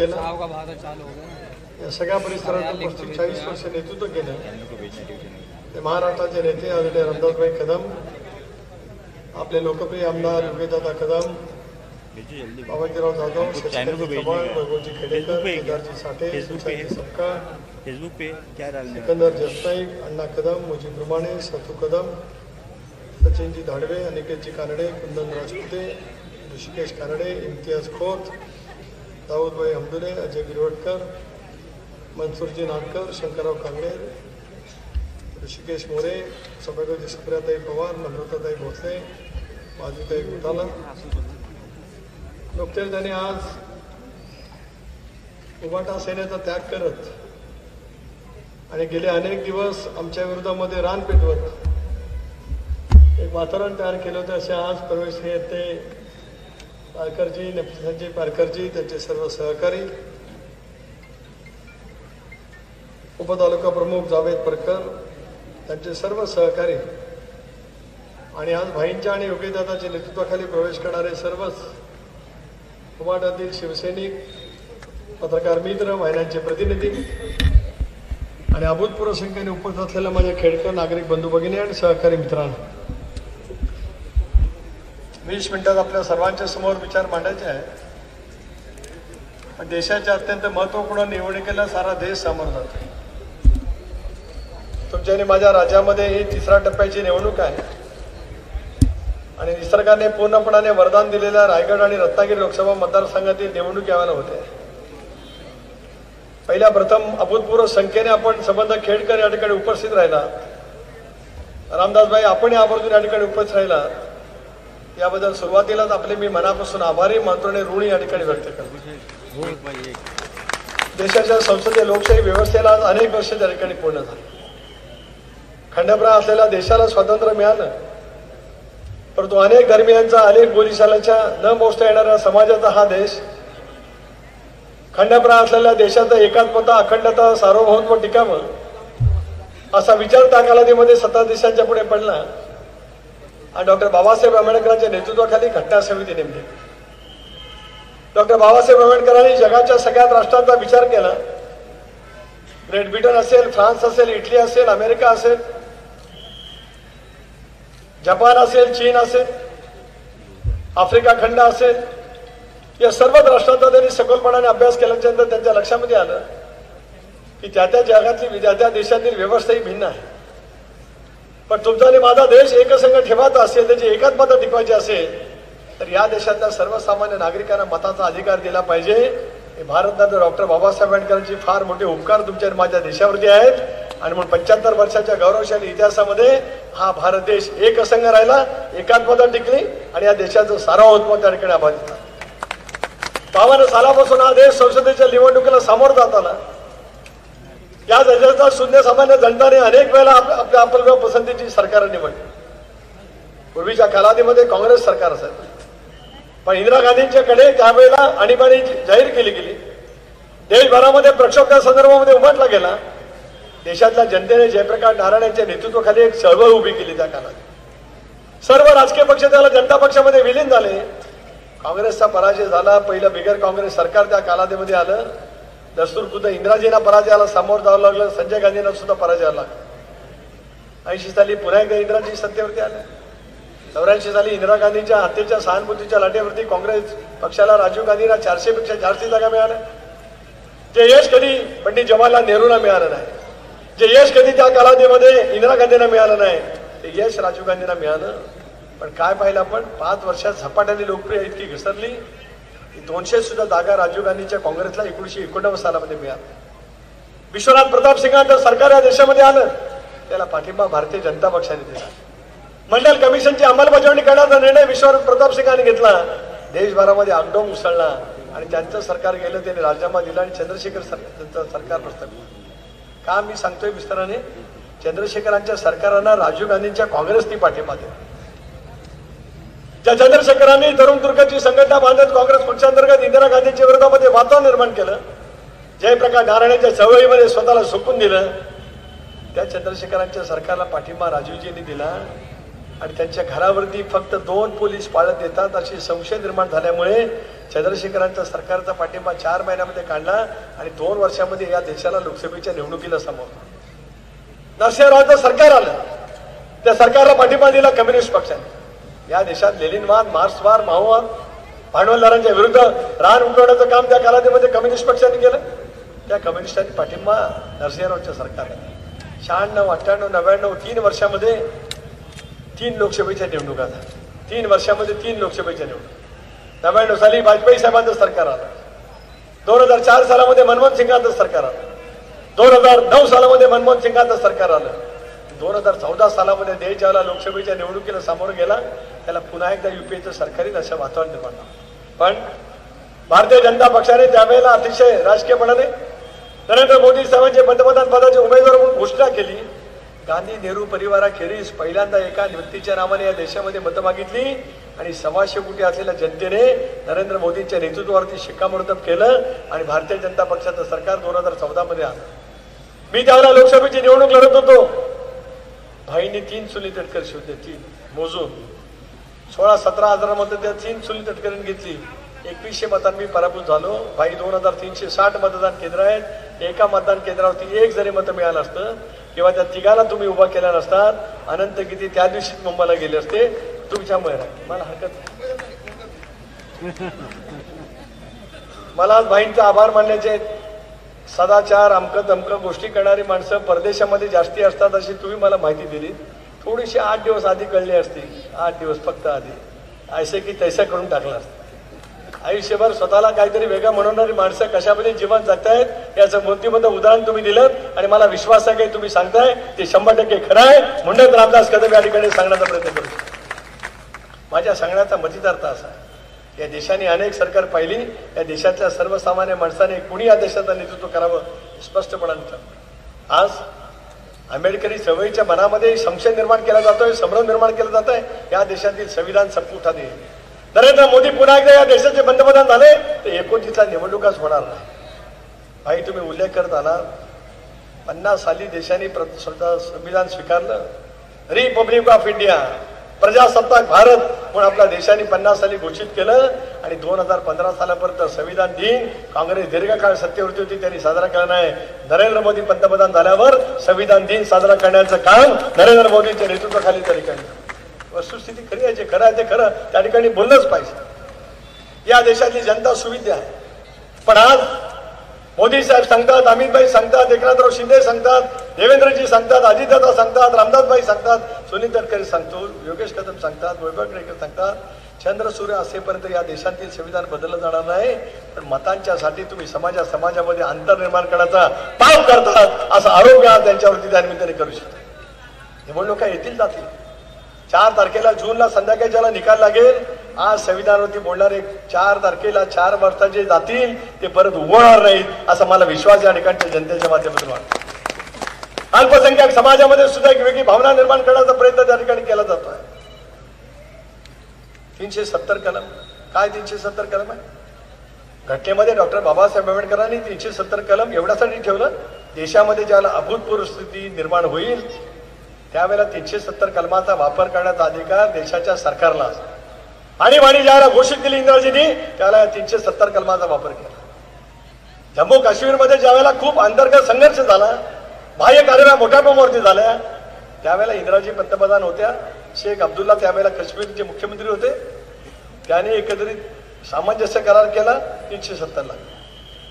केलं. या सगळ्या परिसरातून 40 वर्ष नेतृत्व केलं. ते महाराष्ट्राचे नेते आदरणीय रामदासभाई कदम, आपले लोकप्रिय आमदार योगेशदादा कदम, बाबाजीराव जाधव, भगवती खेडेकर, केदारजी साठे, सुशांत सपकाळ, सिकंदर जसनाईक, अण्णा कदम, मुजीब रुमाणे, सतू कदम, सचिनजी धाडवे, अनिकेतजी कानडे, कुंदन राजपुते, ऋषिकेश कानडे, इम्तियाज खोत, दाऊदभाई हमदुले, अजय गिरवटकर, मनसूरजी नाटकर, शंकरराव कांगणे, ऋषिकेश मोरे, सभापती सुप्रियाताई पवार, नम्रताताई भोसले, बाजूताई गुटाला. नुकतेच त्यांनी आज उभाटा सेनेचा त्याग करत आणि गेले अनेक दिवस आमच्या विरोधामध्ये रान पेटवत एक वातावरण तयार केलं होतं. असे आज प्रवेश ते पारकरजी, नफीसाजी पारकरजी, त्यांचे सर्व सहकारी, उपतालुका प्रमुख जावेद परकर, त्यांचे सर्व सहकारी आणि आज भाईंच्या आणि योगेशदादाच्या नेतृत्वाखाली प्रवेश करणारे सर्वच उभाटातील शिवसैनिक, पत्रकार मित्र, महिलांचे प्रतिनिधी आणि अभूतपूर्व संख्येने उपस्थित असलेल्या माझ्या खेडकर नागरिक बंधू भगिनी आणि सहकारी मित्रांनो, 20 मिनिटात आपल्या सर्वांच्या समोर विचार मांडायचे आहे. देशाच्या अत्यंत महत्त्वपूर्ण निवडणुकीला सारा देश सामोर जातो. तुमच्या आणि माझ्या राज्यामध्ये ही 3ऱ्या टप्प्याची निवडणूक आहे आणि निसर्गाने पूर्णपणाने वरदान दिलेल्या रायगड आणि रत्नागिरी लोकसभा मतदारसंघातील निवडणूक यावेळेला होते. पहिल्या प्रथम अभूतपूर्व संख्येने आपण संबंध खेडकर या ठिकाणी उपस्थित राहिला. रामदासभाई आपण आवर्जून या ठिकाणी उपस्थित राहिला, याबद्दल सुरुवातीलाच आपले मी मनापासून आभारी मानतो आणि ऋणी या ठिकाणी व्यक्त करतो. देशाच्या संसदीय लोकशाही व्यवस्थेला आज अनेक वर्ष त्या ठिकाणी पूर्ण झाली. खंडप्राय असलेल्या देशाला स्वातंत्र्य मिळालं, परंतु अनेक धर्मियांचा, अनेक बोलीचालाच्या न मोजता येणाऱ्या समाजाचा हा देश, खंडप्राय असलेल्या देशाचा एकात्मता, अखंडता, सार्वभौमत्व टिकावं असा विचार त्या कालावधीमध्ये 17 देशांच्या पुढे पडला आणि डॉक्टर बाबासाहेब आंबेडकरांच्या नेतृत्वाखाली घटना समिती नेमली. डॉक्टर बाबासाहेब आंबेडकरांनी जगाच्या सगळ्याच राष्ट्रांचा विचार केला. ग्रेट ब्रिटन असेल, फ्रान्स असेल, इटली असेल, अमेरिका असेल, जपान असेल, चीन असेल, आफ्रिका खंड असेल, या सर्वच राष्ट्रांचा त्यांनी सखोलपणाने अभ्यास केल्यानंतर त्यांच्या लक्षामध्ये आलं की त्या त्या जगातली, त्या त्या देशातील व्यवस्था ही भिन्न आहे. पण तुमचा आणि माझा देश एकसंघ ठेवायचा असेल, त्याची एकात्मता टिकवायची असेल तर या देशातल्या सर्वसामान्य नागरिकांना मताचा अधिकार दिला पाहिजे. हे भारतरत्न डॉक्टर बाबासाहेब आंबेडकरांची फार मोठे उपकार तुमच्या माझ्या देशावरती आहेत आणि म्हणून 75 वर्षाच्या गौरवशाली इतिहासामध्ये हा भारत देश एकसंघ राहिला, एकात्मता टिकली आणि या देशाचं सार्वभौमत्व त्या ठिकाणी अबाधित. 52 सालापासून हा देश संसदेच्या निवडणुकीला सामोरं जात आला. या देशाचा शून्यसामान्य जनताने अनेक वेळेला आपल्या आपल्या पसंतीची सरकार निवडली. पूर्वीच्या कालावधीमध्ये काँग्रेस सरकार असायचं, पण इंदिरा गांधींच्याकडे त्यावेळेला आणीबाणी जाहीर केली गेली. देशभरामध्ये प्रक्षोभच्या संदर्भामध्ये उमटला गेला. देशातल्या जनतेने जयप्रकाश नारायण यांच्या नेतृत्वाखाली एक चळवळ उभी केली. त्या काळात सर्व राजकीय पक्ष त्याला जनता पक्षामध्ये विलीन झाले. काँग्रेसचा पराजय झाला. पहिलं बिगर काँग्रेस सरकार त्या कालावधीमध्ये आलं. दस्तूरखुद्द इंदिराजींना पराजयाला सामोरं जावं लागलं. संजय गांधींना सुद्धा पराजय आला. 80 साली पुन्हा एकदा इंदिराजी सत्तेवरती आले. 84 साली इंदिरा गांधींच्या हत्येच्या सहानुभूतीच्या लाटेवरती काँग्रेस पक्षाला राजीव गांधींना 400 पेक्षा जास्त जागा मिळाल्या. जे यश कधी पंडित जवाहरलाल नेहरूंना मिळालं नाही, जे यश कधी त्या कालावधीमध्ये इंदिरा गांधींना मिळालं नाही, ते यश राजीव गांधींना मिळालं. पण काय पाहिलं आपण, 5 वर्षात झपाट्याने लोकप्रिय इतकी घसरली की 200 सुद्धा जागा राजीव गांधींच्या काँग्रेसला 1989 सालामध्ये मिळाल्या. विश्वनाथ प्रताप सिंगांचं सरकार या देशामध्ये आलं, त्याला पाठिंबा भारतीय जनता पक्षाने दिला. मंडल कमिशनची अंमलबजावणी करण्याचा निर्णय विश्वनाथ प्रताप सिंगांनी घेतला. देशभरामध्ये आगडोंब उसळला आणि त्यांचं सरकार गेलं, त्यांनी राजीनामा दिला आणि चंद्रशेखर त्यांचं सरकार प्रस्थापित. का मी सांगतोय विस्ताराने, चंद्रशेखरांच्या सरकारांना राजीव गांधींच्या काँग्रेसनी पाठिंबा दिला. ज्या चंद्रशेखरांनी तरुण तुर्कची संघटना बांधत काँग्रेस पक्षांतर्गत इंदिरा गांधींच्या विरोधामध्ये वातावरण निर्माण केलं, जयप्रकाश नारायणच्या चळवळीमध्ये स्वतःला झोकून दिलं, त्या चंद्रशेखरांच्या सरकारला पाठिंबा राजीवजींनी दिला. आणि त्यांच्या घरावरती फक्त 2 पोलीस पाळत येतात अशी संशय निर्माण झाल्यामुळे चंद्रशेखरांच्या सरकारचा पाठिंबा 4 महिन्यामध्ये काढला आणि 2 वर्षामध्ये या देशाला लोकसभेच्या निवडणुकीला समोर नरसिंहरावांचं सरकार आलं. त्या सरकारला पाठिंबा दिला कम्युनिस्ट पक्षाने. या देशात लेनिनवाद, मार्क्सवाद, माओवाद, भांडवलदारांच्या विरुद्ध रान उठवण्याचं काम त्या कालावधीमध्ये कम्युनिस्ट पक्षाने केलं. त्या कम्युनिस्टांनी पाठिंबा नरसिंहरावांच्या सरकारला. 96, 98, 99 3 वर्षामध्ये 3 लोकसभेच्या निवडणुका झाल्या. 3 वर्षामध्ये 3 लोकसभेच्या निवडणुका. 99 साली वाजपेयी साहेबांचं सरकार आलं. 2004 सालामध्ये मनमोहन सिंगांचं सरकार आलं. 2009 सालामध्ये मनमोहन सिंगांचं सरकार आलं. 2014 सालामध्ये देश ज्याला लोकसभेच्या निवडणुकीला सामोरं गेला त्याला पुन्हा एकदा युपीएचं सरकार येईल असं वातावरण निर्माण झालं. पण भारतीय जनता पक्षाने त्यावेळेला अतिशय राजकीयपणाने नरेंद्र मोदी साहेबांचे पंतप्रधान पदाचे उमेदवार म्हणून घोषणा केली. गांधी नेहरू परिवाराखेरीज पहिल्यांदा एका व्यक्तीच्या नावाने या देशामध्ये मतं मागितली आणि 125 कोटी असलेल्या जनतेने नरेंद्र मोदींच्या नेतृत्वावरती शिक्कामोर्तब केलं आणि भारतीय जनता पक्षाचं सरकार 2014 मध्ये आलं. मी त्यावेळेला लोकसभेची निवडणूक लढत होतो. भाईंनी 3 सुनी तटकरी होते, 3 मोजून 16-17 हजार मतं त्या 3 सुनी तटकरीने घेतली. 2100 मतांनी मी पराभूत झालो. भाई 2360 मतदान केंद्र आहेत. एका मतदान केंद्रावरती 1 जरी मतं मिळालं असतं किंवा त्या तिघाला तुम्ही उभा केला नसतात, अनंत किती त्या दिवशी मुंबईला गेले असते. तुमच्यामुळे मला हरकत नाही. मला आज भाईंचा आभार मानण्याचे. सदाचार अमकं तमकं गोष्टी करणारी माणसं परदेशामध्ये जास्ती असतात अशी तुम्ही मला माहिती दिली. थोडीशी 8 दिवस आधी कळली असती. 8 दिवस फक्त आधी ऐसे की तैसा करून टाकला असतं. आयुष्यभर स्वतःला काहीतरी वेगळं म्हणवणारी माणसं कशामध्ये जीवन जगतायत याचं मूर्तिमंत उदाहरण तुम्ही दिलं आणि मला विश्वास आहे की तुम्ही सांगताय ते 100% खरं आहे. म्हणून रामदास कदम या ठिकाणी सांगण्याचा प्रयत्न करू. माझ्या सांगण्याचा मतितार्थ असा आहे, या देशाने अनेक सरकार पाहिली. या देशातल्या सर्वसामान्य माणसाने कुणी या देशाचं नेतृत्व करावं स्पष्टपणाने ठरवलं. आज आंबेडकरी चळवळीच्या मनामध्ये संशय निर्माण केला जातोय, संभ्रम निर्माण केला जातोय. या देशातील संविधान सबको उठा दे. नरेंद्र मोदी पुन्हा एकदा या देशाचे पंतप्रधान झाले तर 29चा निवडणुकाच होणार नाही. भाई तुम्ही उल्लेख करत आला 50 साली देशाने स्वतः संविधान स्वीकारलं. रिपब्लिक ऑफ इंडिया, प्रजासत्ताक भारत म्हणून आपल्या देशाने 50 साली घोषित केलं आणि 2015 सालापर्यंत संविधान दिन काँग्रेस दीर्घकाळ सत्तेवरती होती त्यांनी साजरा केला नाही. नरेंद्र मोदी पंतप्रधान झाल्यावर संविधान दिन साजरा करण्याचं काम नरेंद्र मोदींच्या नेतृत्वाखाली तरी केलं. वस्तुस्थिती खरी आहे, जे खरं आहे ते खरं त्या ठिकाणी बोललंच पाहिजे. या देशातली जनता सुविधा आहे. पण आज मोदी साहेब सांगतात, अमितभाई सांगतात, एकनाथराव शिंदे सांगतात, देवेंद्रजी सांगतात, अजितदादा सांगतात, रामदासभाई सांगतात, सुनील तटकरे सांगतो, योगेश कदम सांगतात, वैभव टिळक सांगतात, चंद्र सूर्य असेपर्यंत या देशातील संविधान बदललं जाणार नाही. पण मतांच्यासाठी तुम्ही समाजामध्ये अंतर निर्माण करण्याचा पाप करतात असा आरोप आज त्यांच्यावरती त्यानिमित्ताने करू शकतो. निवडणुका येतील जातील. 4 तारखेला जूनला संध्याकाळी ज्याला निकाल लागेल, आज संविधानावरती बोलणारे 4 तारखेला 4 वर्षात जे जातील ते परत उगवणार नाहीत असा मला विश्वास या ठिकाणच्या जनतेच्या माध्यमातून वाटतो. अल्पसंख्याक समाजामध्ये सुद्धा एक वेगळी भावना निर्माण करण्याचा प्रयत्न त्या ठिकाणी केला जातो आहे. 370 कलम काय 370 कलम आहे घटनेमध्ये डॉक्टर बाबासाहेब आंबेडकरांनी 370 कलम एवढ्यासाठी ठेवलं, देशामध्ये ज्याला अभूतपूर्व स्थिती निर्माण होईल त्यावेळेला 370 कलमाचा वापर करण्याचा अधिकार देशाच्या सरकारला असतो. आणीबाणी ज्याला घोषित केली इंदिराजींनी त्याला 370 कलमाचा वापर केला. जम्मू काश्मीरमध्ये ज्यावेळेला खूप अंतर्गत संघर्ष झाला, बाह्य कारवाया मोठ्या प्रमाणावरती झाल्या, त्यावेळेला इंदिराजी पंतप्रधान होत्या, शेख अब्दुल्ला त्यावेळेला काश्मीरचे मुख्यमंत्री होते. त्याने एकत्रित सामंजस्य करार केला. 370 लागले.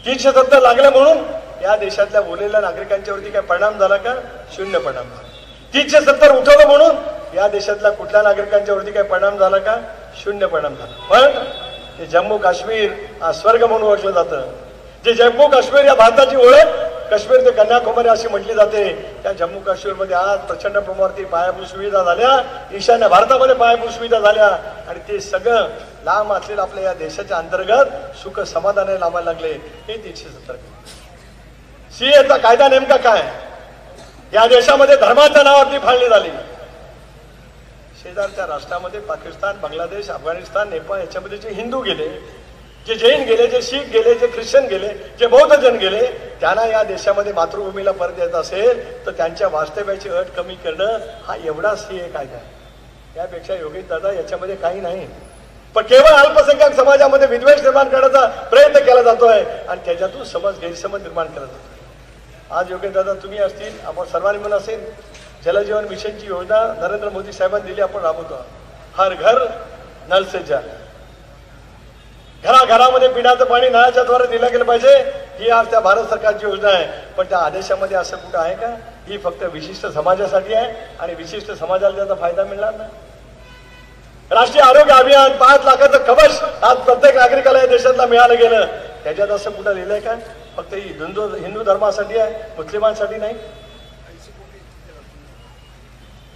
370 लागले म्हणून या देशातल्या उरलेल्या नागरिकांच्यावरती काय परिणाम झाला का? 0 परिणाम झाला. 370 उठवलं म्हणून या देशातल्या कुठल्या नागरिकांच्यावरती काय परिणाम झाला का? 0 परिणाम झाला. पण हे जम्मू काश्मीर हा स्वर्ग म्हणून ओळखलं जातं. जे जम्मू काश्मीर या भारताची ओळख काश्मीर ते कन्याकुमारी अशी म्हटली जाते. त्या जम्मू काश्मीरमध्ये आज प्रचंड प्रमाणावरती पायाभूत सुविधा झाल्या, ईशान्य भारतामध्ये पायाभूत सुविधा झाल्या आणि ते सगळं लांब असलेलं आपल्या या देशाच्या अंतर्गत सुख समाधाने लावायला लागले. हे 370. सीएचा कायदा नेमका काय? या देशामध्ये धर्माच्या नावावरती फाळणी झाली. शेजारच्या राष्ट्रामध्ये पाकिस्तान, बांगलादेश, अफगाणिस्तान, नेपाळ याच्यामध्ये जे हिंदू गेले, जे जैन गेले, जे शीख गेले, जे ख्रिश्चन गेले, जे बौद्ध जन गेले, त्यांना या देशामध्ये मातृभूमीला परत येत असेल तर त्यांच्या वास्तव्याची अट कमी करणं हा एवढा सीए कायदा आहे. यापेक्षा योगेश दादा याच्यामध्ये काही नाही. पण केवळ अल्पसंख्याक समाजामध्ये विद्वेष निर्माण करण्याचा प्रयत्न केला जातोय आणि त्याच्यातून गैरसमज निर्माण केला जातो। आज योगेशदादा तुम्ही असतील, आपण सर्वांनी मिळून असेल, जलजीवन मिशनची योजना नरेंद्र मोदी साहेबांनी दिली, आपण राबवतो। हर घर नल से जल, घराघरामध्ये पिण्याचं पाणी नळाच्या द्वारे दिलं गेलं पाहिजे, ही आज त्या भारत सरकारची योजना आहे। पण त्या आदेशामध्ये असं कुठं आहे का ही फक्त विशिष्ट समाजासाठी आहे आणि विशिष्ट समाजाला त्याचा फायदा मिळणार नाही? राष्ट्रीय आरोग्य अभियान 5 लाखाचं कवच आज प्रत्येक नागरिकाला या देशातला मिळालं गेलं, त्याच्यात असं कुठं लिहिलंय का फक्त हिंदू धर्मासाठी आहे, मुस्लिमांसाठी नाही?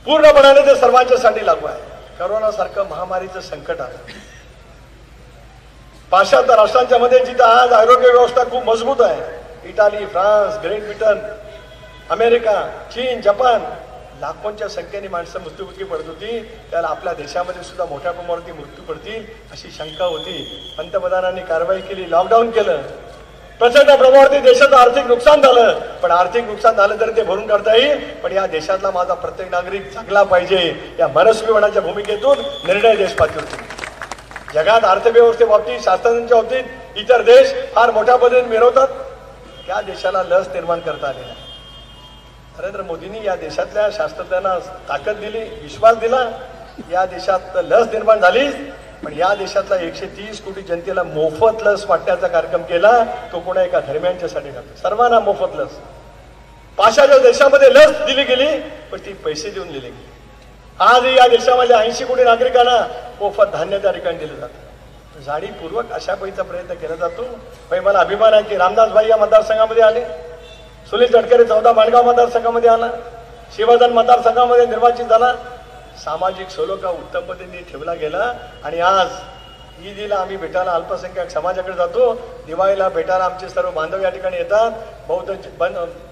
पूर्णपणाने ते सर्वांच्यासाठी लागू आहे। करोना सारखं महामारीचं संकट आलं पाश्चात्य राष्ट्रांच्या मध्ये, जिथं आज आरोग्य व्यवस्था खूप मजबूत आहे, Italy, France, great Britain, America, चीन, जपान, लाखोंच्या संख्येने माणसं मृत्युमुखी पडत होती, त्याला आपल्या देशामध्ये सुद्धा मोठ्या प्रमाणावरती मृत्यू पडतील अशी शंका होती। पंतप्रधानांनी कारवाई केली, लॉकडाऊन केलं, प्रचंड प्रमाणावरती देशाचं आर्थिक नुकसान झालं, पण आर्थिक नुकसान झालं तरी ते भरून काढता येईल। पण या देशातला माझा प्रत्येक नागरिक जगला पाहिजे या मनस्वीपणाच्या भूमिकेतून निर्णय देश पातळीवर जगात अर्थव्यवस्थे बाबतीत, शास्त्रज्ञांच्या बाबतीत इतर देश फार मोठ्या पद्धतीने मिरवतात, त्या देशाला लस निर्माण करता आली नाही। नरेंद्र मोदींनी या देशातल्या शास्त्रज्ञांना ताकद दिली, विश्वास दिला, या देशात लस निर्माण झाली, पण या देशातला 130 कोटी जनतेला मोफत लस वाटण्याचा कार्यक्रम केला, तो कोणा एका धर्मियांच्यासाठी करतो, सर्वांना मोफत लस। पाश्चात्य देशामध्ये लस दिली गेली पण ती पैसे देऊन दिली गेली। आज या देशामध्ये 80 कोटी नागरिकांना मोफत धान्य त्या ठिकाणी दिलं जातं। जाणीवपूर्वक अशा पैसा प्रयत्न केला जातो। पण मला अभिमान आहे की रामदास भाई या मतदारसंघामध्ये आले, सुनील तटकरे 14 माणगाव मतदारसंघामध्ये आला, शिवधन मतदारसंघामध्ये निर्वाचित झाला। सामाजिक सलोखा उत्तम पद्धतीने ठेवला गेला आणि आज ईदला आम्ही भेटायला अल्पसंख्याक समाजाकडे जातो, दिवाळीला भेटायला आमचे सर्व बांधव या ठिकाणी येतात, बौद्ध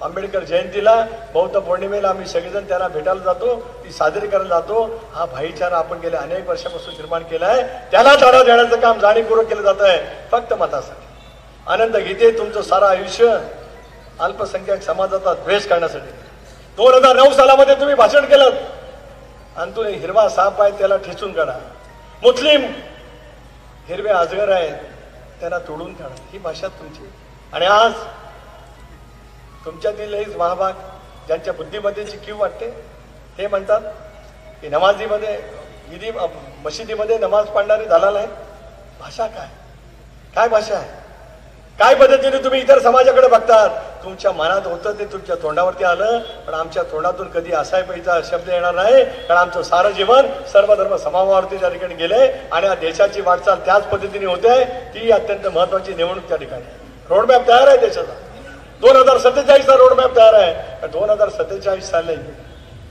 आंबेडकर जयंतीला, बौद्ध पौर्णिमेला आम्ही सगळेजण त्यांना भेटायला जातो, ती साजरी करायला जातो। हा भाईचारा आपण गेल्या अनेक वर्षापासून निर्माण केला आहे, त्याला टाळा देण्याचं काम जाणीवपूर्वक केलं जात आहे फक्त मतासाठी। आनंद गीते तुमचं सारं आयुष्य अल्पसंख्याक समाजाचा द्वेष करण्यासाठी। 2009 सालामध्ये तुम्ही भाषण केलं आणि तुम्ही हिरवा साप आहे त्याला ठेचून काढा, मुस्लिम हिरवे अजगर आहेत त्यांना तोडून काढा, ही भाषा तुमची। आणि आज तुमच्यातील महाभाग ज्यांच्या बुद्धिमत्तेची कीव वाटते ते म्हणतात की नमाजीमध्ये मशिदीमध्ये नमाज पढणारे दलाल आहेत। भाषा काय भाषा आहे? काय पद्धतीने तुम्ही इतर समाजाकडे बघतात? तुमच्या मनात होतं ते तुमच्या तोंडावरती आलं, पण आमच्या तोंडातून कधी असायपैचा शब्द येणार नाही, कारण आमचं सारं जीवन सर्व धर्म समभावावरती त्या ठिकाणी गेले आणि या देशाची वाटचाल त्याच पद्धतीने होते। ती अत्यंत महत्वाची निवडणूक त्या ठिकाणी, रोडमॅप तयार आहे देशाचा, 2047चा रोडमॅप तयार आहे। 2047 साली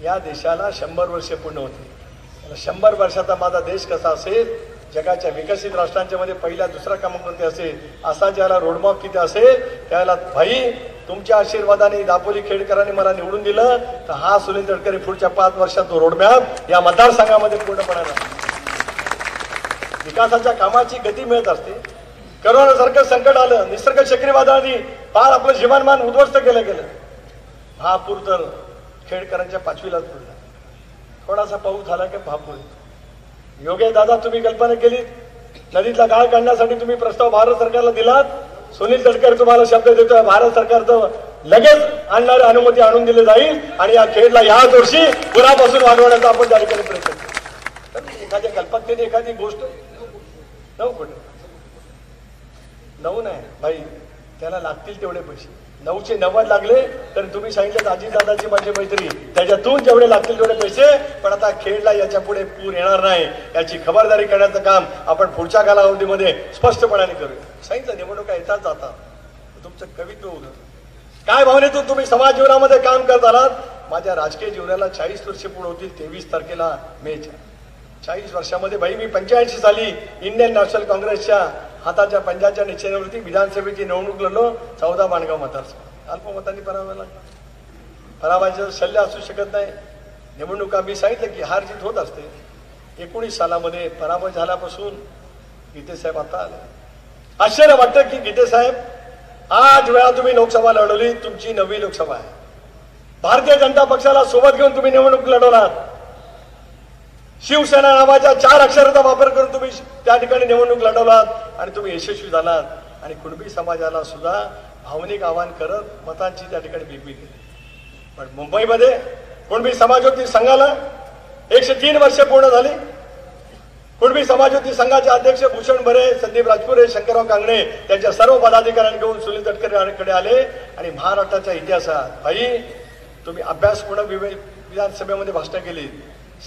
या देशाला 100 वर्षे पूर्ण होते। 100 वर्षाचा माझा देश कसा असेल, जगाच्या विकसित राष्ट्रांच्या मध्ये पहिल्या दुसरा क्रमांकावरती असेल, असा ज्याला रोडमॅप किती असेल त्याला भाई तुमच्या आशीर्वादाने दापोली खेडकरांनी मला निवडून दिलं, तर हा सुनील तटकरे पुढच्या 5 वर्षात तो रोडमॅप या मतदारसंघामध्ये पूर्णपणे विकासाच्या कामाची गती मिळत असते। करोनासारखं संकट आलं, निसर्ग चक्रीवादळाने फार आपलं जीवनमान उद्ध्वस्त केलं गेलं, महापूर तर खेडकरांच्या 5वीलाच पडला, थोडासा पाऊस झाला की महापूर। योगेश दादा तुम्ही कल्पना केली, नदीतला गाळ काढण्यासाठी तुम्ही प्रस्ताव भारत सरकारला दिलात, सुनील तटकरे तुम्हाला शब्द देतोय भारत सरकारचं लगेच आणणारी अनुमती आणून दिली जाईल आणि या खेडला याच वर्षी पुरापासून वाढवण्याचा आपण त्या ठिकाणी प्रयत्न करू। तर एखाद्या कल्पकतेने एखादी गोष्ट 9 कोटी 9 नाही भाई, त्याला लागतील तेवढे पैसे, 9चे 90 लागले तर तुम्ही सांगितलं आजी दादाची माझी मैत्री, त्याच्यातून जेवढे लागतील तेवढे पैसे, पण आता खेडला याच्या पुढे पूर येणार नाही याची खबरदारी करण्याचं काम आपण पुढच्या कालावधीमध्ये स्पष्टपणाने करूया। सांगितलं निवडणुका येतात जातात, तुमचं कवित्व होतं, काय भावनेतून तुम्ही समाज जीवनामध्ये काम करत आलात। माझ्या राजकीय जीवनाला 40 वर्षे पूर्ण होतील 23 तारखेला मेच्या। 40 वर्षामध्ये भाई मी 85 साली इंडियन नॅशनल काँग्रेसच्या हाताच्या पंजाच्या निश्चयावरती विधानसभेची निवडणूक लढलो, 14 माणगाव मतदारसंघ, अल्पमतांनी पराभव लागला। पराभवाचं शल्य असू शकत नाही, निवडणुका मी सांगितलं की हार जीत होत असते। 19 सालामध्ये पराभव झाल्यापासून गीते साहेब आता आले। आश्चर्य वाटतं की गीते साहेब 8 वेळा तुम्ही लोकसभा लढवली, तुमची 9वी लोकसभा आहे। भारतीय जनता पक्षाला सोबत घेऊन तुम्ही निवडणूक लढवलात, शिवसेना नावाच्या 4 अक्षराचा वापर करून तुम्ही त्या ठिकाणी निवडणूक लढवलात आणि तुम्ही यशस्वी झालात आणि कुणबी समाजाला सुद्धा भावनिक आवाहन करत मतांची त्या ठिकाणी बिगबी केली. पण मुंबईमध्ये कुणबी समाजोत्ती संघाला 103 वर्ष पूर्ण झाली. कुणबी समाजोत्ती संघाचे अध्यक्ष भूषण बरे, संदीप राजपुरे, शंकरराव कांगणे त्यांच्या सर्व पदाधिकाऱ्यांनी घेऊन सुनील तटकरेंकडे आले आणि महाराष्ट्राच्या इतिहासात भाई तुम्ही अभ्यासपूर्ण विधानसभेमध्ये भाषणं केली,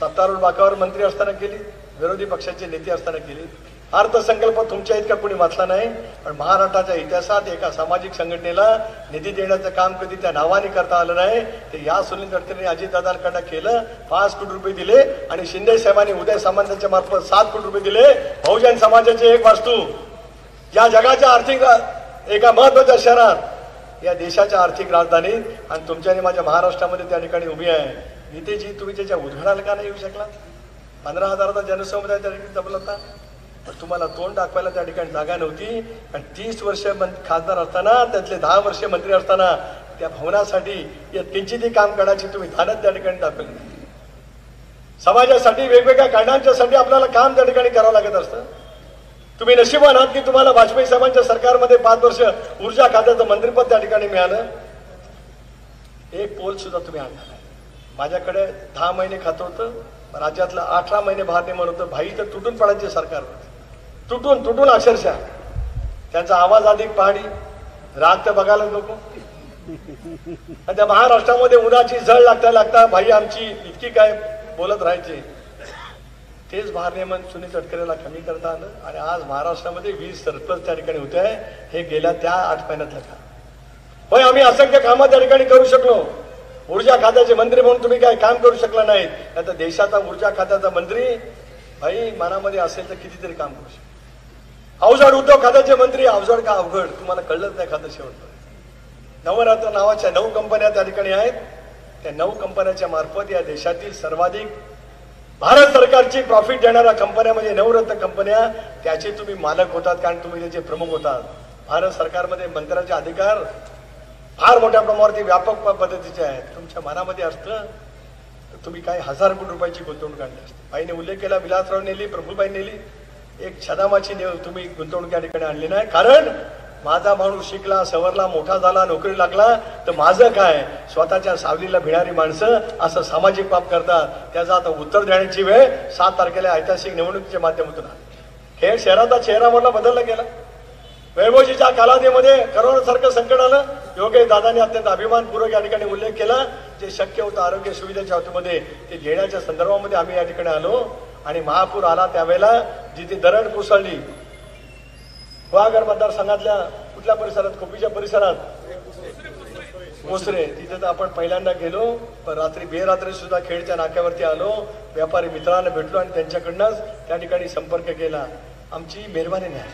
सत्तारूढ बाकावर मंत्री असताना केली, विरोधी पक्षाचे नेते असताना केली. अर्थसंकल्प तुमच्या इतका कोणी वाचला नाही. पण महाराष्ट्राच्या इतिहासात एका सामाजिक संघटनेला निधी देण्याचं काम कधी त्या नावाने करता आलं नाही. ते या सुनील तटकरेंनी अजितदादांकडे केलं. 5 कोटी रुपये दिले आणि शिंदे साहेबांनी उदय सामंतांच्या मार्फत 7 कोटी रुपये दिले. बहुजन समाजाचे एक वास्तू या जगाच्या आर्थिक एका महत्वाच्या शहरात या देशाच्या आर्थिक राजधानीत आणि तुमच्याने माझ्या महाराष्ट्रामध्ये त्या ठिकाणी उभी आहे. गीतेजी तुम्ही त्याच्या उद्घाटनाला का नाही येऊ शकला? 15,000चा जनसमुदाय त्या ठिकाणी जमला होता. तुम्हाला तोंड दाखवायला त्या ठिकाणी जागा नव्हती. आणि 30 वर्ष खासदार असताना त्यातले 10 वर्ष मंत्री असताना त्या भवनासाठी या किंचितही काम करण्याची तुम्ही धानच त्या ठिकाणी दाखवली. समाजासाठी वेगवेगळ्या कारणांच्यासाठी आपल्याला काम त्या ठिकाणी करावं लागत असतं. तुम्ही नशिबान आहात की तुम्हाला वाजपेयी साहेबांच्या सरकारमध्ये 5 वर्ष ऊर्जा खात्याचं मंत्रिपद त्या ठिकाणी मिळालं. एक पोल सुद्धा तुम्ही आणला नाही. माझ्याकडे 10 महिने खातं होतं, राज्यातलं 18 महिने भारनियमन होतं. भाई तर तुटून पडायचे सरकार, तुटून अक्षरशः. त्यांचा आवाज अधिक पहाडी, राग तर बघायला नको. आणि त्या महाराष्ट्रामध्ये उन्हाची झळ लागता भाई आमची इतकी काय बोलत राहायचे. तेच भारनियमन सुनील तटकरेला कमी करता आलं आणि आज महाराष्ट्रामध्ये 20 सरप्लस त्या ठिकाणी होते आहे. हे गेल्या त्या 8 महिन्यातलं काम. होय, आम्ही असंख्य कामं त्या ठिकाणी करू शकलो. ऊर्जा खात्याचे मंत्री म्हणून तुम्ही काय काम करू शकला नाहीत. आता देशाचा ऊर्जा खात्याचा मंत्री भाई मनामध्ये असेल तर कितीतरी काम करू शकतो. अवजड उद्योग खात्याचे मंत्री, अवजड का अवघड तुम्हाला कळलंच नाही खातं शेवटपर्यंत. नवरत्न नावाच्या 9 कंपन्या त्या ठिकाणी आहेत. त्या 9 कंपन्याच्या मार्फत या देशातील सर्वाधिक भारत सरकारची प्रॉफिट देणाऱ्या कंपन्या म्हणजे नवरत्न कंपन्या, त्याचे तुम्ही मालक होतात कारण तुम्ही त्याचे प्रमुख होतात. भारत सरकारमध्ये मंत्र्याचे अधिकार फार मोठ्या प्रमाणावरती व्यापक पद्धतीचे आहेत. तुमच्या मनामध्ये असतं तर तुम्ही काही 1000 कोटी रुपयाची गुंतवणूक आणली असते. बाईने उल्लेख केला, विलासराव नेली, प्रफुल्लबाई नेली. एक छदामाची तुम्ही गुंतवणूक या ठिकाणी आणली नाही. कारण माझा माणूस शिकला, सवरला, मोठा झाला, नोकरी लागला तर माझं काय? स्वतःच्या सावलीला भिणारी माणसं असं सामाजिक पाप करतात. त्याचं आता उत्तर देण्याची वेळ 7 तारखेला ऐतिहासिक निवडणुकीच्या माध्यमातून खेड शहराचा चेहरा मोठा बदलला गेला. वैभवजीच्या कालावधीमध्ये करोनासारखं संकट आलं. योगेश दादांनी अत्यंत अभिमानपूर्वक या ठिकाणी उल्लेख केला. जे शक्य होतं आरोग्य सुविधेच्या बाबतीमध्ये ते घेण्याच्या संदर्भामध्ये आम्ही या ठिकाणी आलो. आणि महापूर आला त्यावेळेला जिथे दरड कोसळली, गुहागर मतदारसंघातल्या कुठल्या परिसरात, खोपीच्या परिसरात, कोसरे, तिथे तर आपण पहिल्यांदा गेलो. पण रात्री बेरात्री सुद्धा खेडच्या नाक्यावरती आलो. व्यापारी मित्रांना भेटलो आणि त्यांच्याकडनंच त्या ठिकाणी संपर्क केला. आमची मेहरबानी नाही.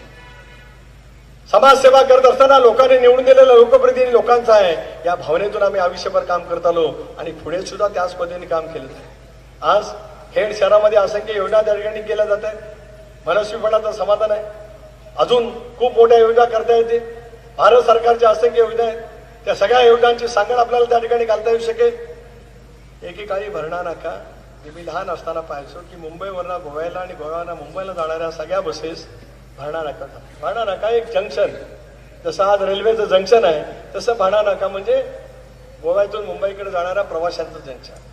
समाजसेवा करत असताना लोकांनी निवडून दिलेला लोकप्रतिनिधी लोकांचा आहे या भावनेतून आम्ही आयुष्यभर काम करत आलो आणि पुढे सुद्धा त्याच पद्धतीने काम केलं. आज खेड शहरामध्ये असंख्य योजना त्या ठिकाणी केल्या जात आहेत. मनस्वीपणाचं समाधान आहे. अजून खूप मोठ्या योजना करता येते. भारत सरकारच्या असंख्य योजना आहेत. त्या सगळ्या योजनांची सांगड आपल्याला त्या ठिकाणी घालता येऊ शकेल. एकेकाळी भरणा नाका मी लहान असताना पाहायचो की मुंबईवरनं गोव्याला आणि गोव्यावरनं मुंबईला जाणाऱ्या सगळ्या बसेस भाणा नाका एक जंक्शन, जसं आज रेल्वेचं जंक्शन आहे तसं भाणा नाका म्हणजे गोव्यातून मुंबईकडे जाणाऱ्या प्रवाशांचं जंक्शन.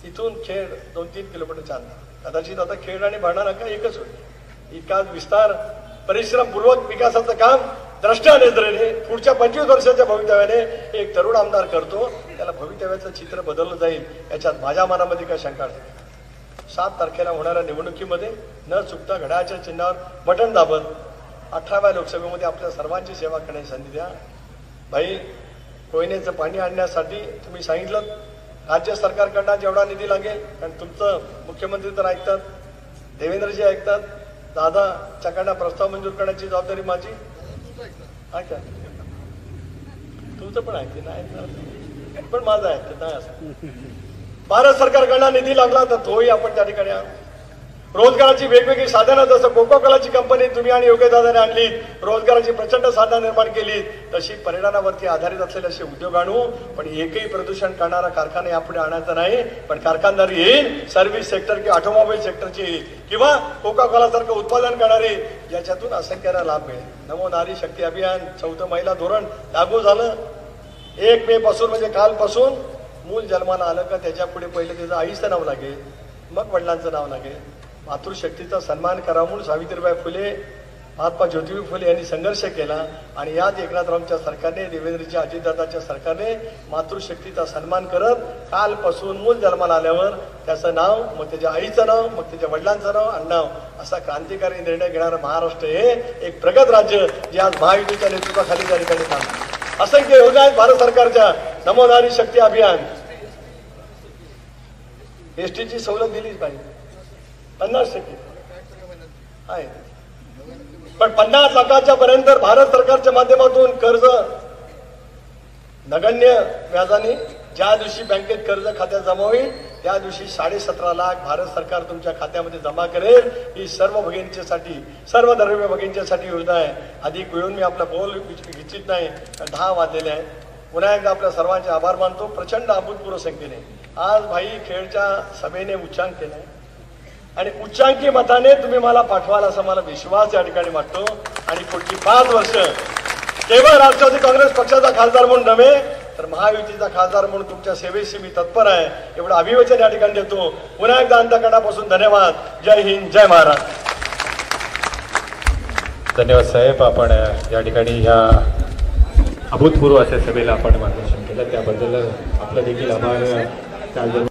इथून खेड 2-3 किलोमीटरच्या अंतर. कदाचित आता खेड आणि भाणा नाका एकच होईल. इतका विस्तार परिश्रमपूर्वक विकासाचं काम द्रष्टा नजरेने पुढच्या 25 वर्षाच्या भवितव्याने एक तरुण आमदार करतो. त्याला भवितव्याचं चित्र बदललं जाईल याच्यात माझ्या मनामध्ये काय शंका नाही. 7 तारखेला होणाऱ्या निवडणुकीमध्ये न चुकता घड्याळाच्या चिन्हावर बटन दाबत 18व्या लोकसभेमध्ये आपल्या सर्वांची सेवा करण्याची संधी द्या. भाई कोयनेचं पाणी आणण्यासाठी तुम्ही सांगितलं राज्य सरकारकडनं जेवढा निधी लागेल, कारण तुमचं मुख्यमंत्री तर ऐकतात, देवेंद्रजी ऐकतात, दादाच्याकडनं प्रस्ताव मंजूर करण्याची जबाबदारी माझी. ऐका तुमचं पण ऐकते नाही पण माझं ऐकते नाही. असं भारत सरकारकडनं निधी लागला तर तोही आपण त्या ठिकाणी रोजगाराची वेगवेगळी साधनं, जसं कोका कोलाची कंपनी तुम्ही आणि योगेशदादाने आणली, रोजगाराची प्रचंड साधनं निर्माण केली, तशी पर्यावरणावरती आधारित असलेले असे उद्योग आणू. पण एकही प्रदूषण करणारा कारखाना यापुढे आणायचा नाही. पण कारखानदारी येईल, सर्व्हिस सेक्टर किंवा ऑटोमोबाईल सेक्टरची येईल, किंवा कोका कोलासारखं उत्पादन करणारी, ज्याच्यातून असंख्याला लाभ मिळेल. नमो नारी शक्ती अभियान 4थं महिला धोरण लागू झालं 1 मे पासून, म्हणजे कालपासून. मूल जन्माला आलं का त्याच्या पुढे पहिले त्याचं आईचं नाव लागेल, मग वडिलांचं नाव लागेल. मातृशक्तीचा सन्मान करा म्हणून सावित्रीबाई फुले, महात्मा ज्योतिबा फुले यांनी संघर्ष केला. आणि याच एकनाथरावांच्या सरकारने, देवेंद्रच्या अजितदादाच्या सरकारने मातृशक्तीचा सन्मान करत कालपासून मूल जन्माला आल्यावर त्याचं नाव, मग त्याच्या आईचं नाव, मग त्याच्या वडिलांचं नाव, आडनाव, असा क्रांतिकारी निर्णय घेणारं महाराष्ट्र हे एक प्रगत राज्य, जे आज महायुतीच्या नेतृत्वाखाली त्या ठिकाणी काम. असंख्य योजना आहेत भारत सरकारच्या. नमो नारी शक्ती अभियान, एसटीची सवलत दिलीच पाहिजे 50% आहे. पण 50 लाखाच्या पर्यंत भारत सरकारच्या माध्यमातून कर्ज नगण्य व्याजाने, ज्या दिवशी बँकेत कर्ज खात्यात जमा होईल त्या दिवशी 17.5 लाख भारत सरकार तुमच्या खात्यामध्ये जमा करेल. ही सर्व भगिनींच्यासाठी, सर्व धर्मीय भगिनींच्यासाठी योजना आहे. अधिक वेळून मी आपला बोल इच्छित नाही, 10 वाजलेले आहे. पुन्हा एकदा आपल्या सर्वांचे आभार मानतो. प्रचंड अभूतपूर्व संख्येने आज भाई खेडच्या सभेने उच्चांक केलाय आणि उच्चांकी मताने तुम्ही मला पाठवाल असा मला विश्वास या ठिकाणी वाटतो. आणि पुढची 5 वर्ष केवळ राष्ट्रवादी काँग्रेस पक्षाचा खासदार म्हणून नव्हे, तर महायुतीचा खासदार म्हणून तुमच्या सेवेशी मी तत्पर आहे, एवढं अभिवचन या ठिकाणी देतो. पुन्हा एकदा अंतःकरणापासून धन्यवाद. जय हिंद, जय महाराष्ट्र. धन्यवाद साहेब. आपण या ठिकाणी ह्या अभूतपूर्व अशा सभेला आपण मार्गदर्शन केलं, त्याबद्दल आपलं देखील आभार.